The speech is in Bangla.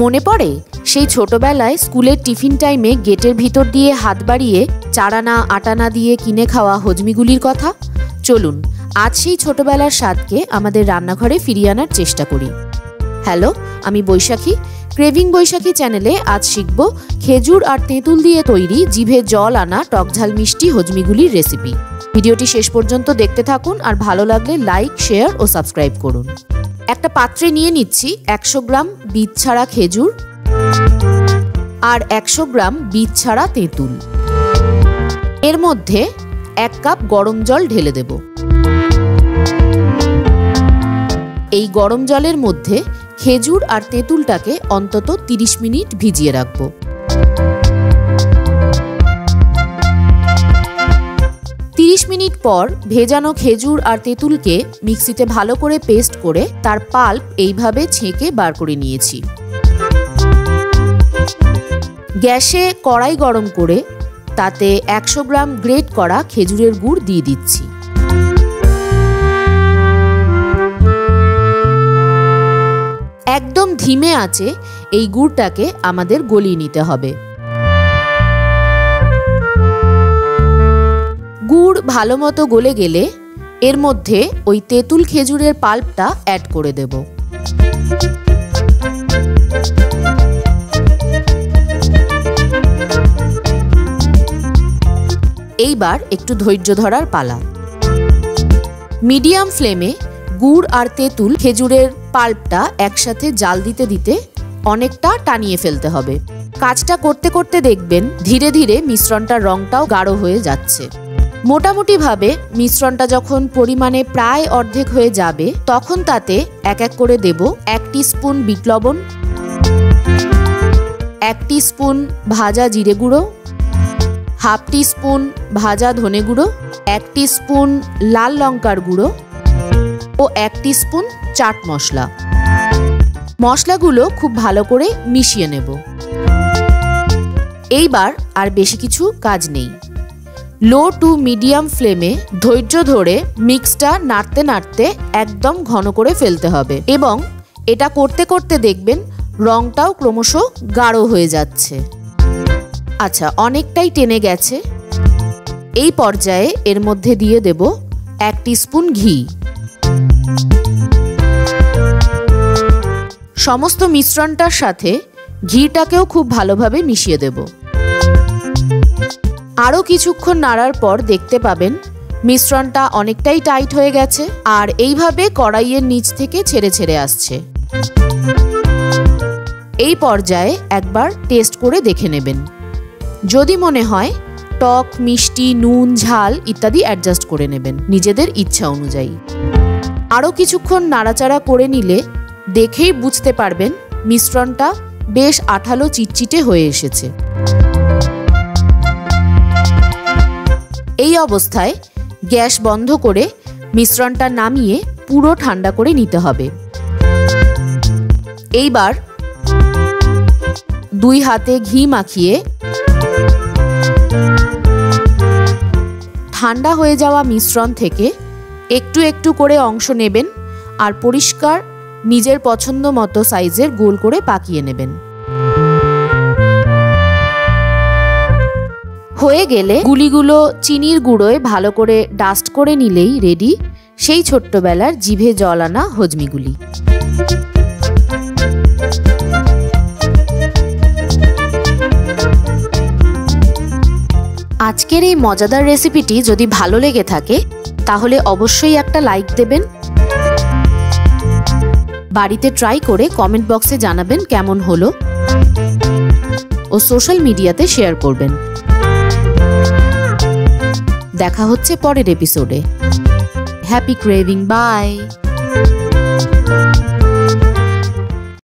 মনে পড়ে সেই ছোটবেলায় স্কুলের টিফিন টাইমে গেটের ভিতর দিয়ে হাত বাড়িয়ে 4 আনা 8 আনা দিয়ে কিনে খাওয়া হজমিগুলির কথা। চলুন আজ সেই ছোটবেলার স্বাদকে আমাদের রান্নাঘরে ফিরিয়ে আনার চেষ্টা করি। হ্যালো, আমি বৈশাখী। ক্রেভিং বৈশাখী চ্যানেলে আজ শিখব খেজুর আর তেঁতুল দিয়ে তৈরি জিভে জল আনা টকঝাল মিষ্টি হজমিগুলির রেসিপি। ভিডিওটি শেষ পর্যন্ত দেখতে থাকুন আর ভালো লাগলে লাইক, শেয়ার ও সাবস্ক্রাইব করুন। একটা পাত্রে নিয়ে নিচ্ছি 100 গ্রাম বীজ ছাড়া খেজুর আর 100 গ্রাম বীজ ছাড়া তেঁতুল। এর মধ্যে 1 কাপ গরম জল ঢেলে দেব। এই গরম জলের মধ্যে খেজুর আর তেঁতুলটাকে অন্তত 30 মিনিট ভিজিয়ে রাখবো। মিনিট পর ভেজানো খেজুর আর তেঁতুলকে মিক্সিতে ভালো করে পেস্ট করে তার পাল্প এইভাবে ছেঁকে বার করে নিয়েছি। গ্যাসে কড়াই গরম করে তাতে 100 গ্রাম গ্রেট করা খেজুরের গুড় দিয়ে দিচ্ছি। একদম ধিমে আঁচে এই গুড়টাকে আমাদের গলিয়ে নিতে হবে। গুড় ভালো মতো গলে গেলে এর মধ্যে ওই তেঁতুল খেজুরের পাল্পটা অ্যাড করে দেব। এইবার একটু ধৈর্য ধরার পালা। মিডিয়াম ফ্লেমে গুড় আর তেঁতুল খেজুরের পাল্পটা একসাথে জাল দিতে দিতে অনেকটা টানিয়ে ফেলতে হবে। কাজটা করতে করতে দেখবেন ধীরে ধীরে মিশ্রণটার রংটাও গাঢ় হয়ে যাচ্ছে। মোটামুটি ভাবে মিশ্রণটা যখন পরিমাণে প্রায় অর্ধেক হয়ে যাবে তখন তাতে এক এক করে দেব 1 টিস্পুন বিট লবণ, 1 টিস্পুন ভাজা জিরে গুঁড়ো, হাফ টিস্পুন ভাজা ধনে গুঁড়ো, 1 টিস্পুন লাল লঙ্কার গুঁড়ো ও 1 টিস্পুন চাট মশলা। মশলাগুলো খুব ভালো করে মিশিয়ে নেব। এইবার আর বেশি কিছু কাজ নেই। লো টু মিডিয়াম ফ্লেমে ধৈর্য ধরে মিক্সটা নাড়তে নাড়তে একদম ঘন করে ফেলতে হবে এবং এটা করতে করতে দেখবেন রংটাও ক্রমশ গাঢ় হয়ে যাচ্ছে। আচ্ছা, অনেকটাই টেনে গেছে। এই পর্যায়ে এর মধ্যে দিয়ে দেব 1 টিস্পুন ঘি। সমস্ত মিশ্রণটার সাথে ঘিটাকেও খুব ভালোভাবে মিশিয়ে দেব। আরও কিছুক্ষণ নাড়ার পর দেখতে পাবেন মিশ্রণটা অনেকটাই টাইট হয়ে গেছে আর এইভাবে কড়াইয়ের নিচ থেকে ছেড়ে ছেড়ে আসছে। এই পর্যায়ে একবার টেস্ট করে দেখে নেবেন। যদি মনে হয় টক, মিষ্টি, নুন, ঝাল ইত্যাদি অ্যাডজাস্ট করে নেবেন নিজেদের ইচ্ছা অনুযায়ী। আরও কিছুক্ষণ নাড়াচাড়া করে নিলে দেখেই বুঝতে পারবেন মিশ্রণটা বেশ আঠালো চিটচিটে হয়ে এসেছে। এই অবস্থায় গ্যাস বন্ধ করে মিশ্রণটা নামিয়ে পুরো ঠান্ডা করে নিতে হবে। এইবার 2 হাতে ঘি মাখিয়ে ঠান্ডা হয়ে যাওয়া মিশ্রণ থেকে একটু একটু করে অংশ নেবেন আর পরিষ্কার নিজের পছন্দ মতো সাইজের গোল করে পাকিয়ে নেবেন। হয়ে গেলে গুলিগুলো চিনির গুঁড়োয় ভালো করে ডাস্ট করে নিলেই রেডি সেই ছোট্টবেলার জিভে জল আনা হজমিগুলি। আজকের এই মজাদার রেসিপিটি যদি ভালো লেগে থাকে তাহলে অবশ্যই একটা লাইক দেবেন। বাড়িতে ট্রাই করে কমেন্ট বক্সে জানাবেন কেমন হলো ও সোশ্যাল মিডিয়াতে শেয়ার করবেন। দেখা হচ্ছে পরের এপিসোডে। Happy craving, by.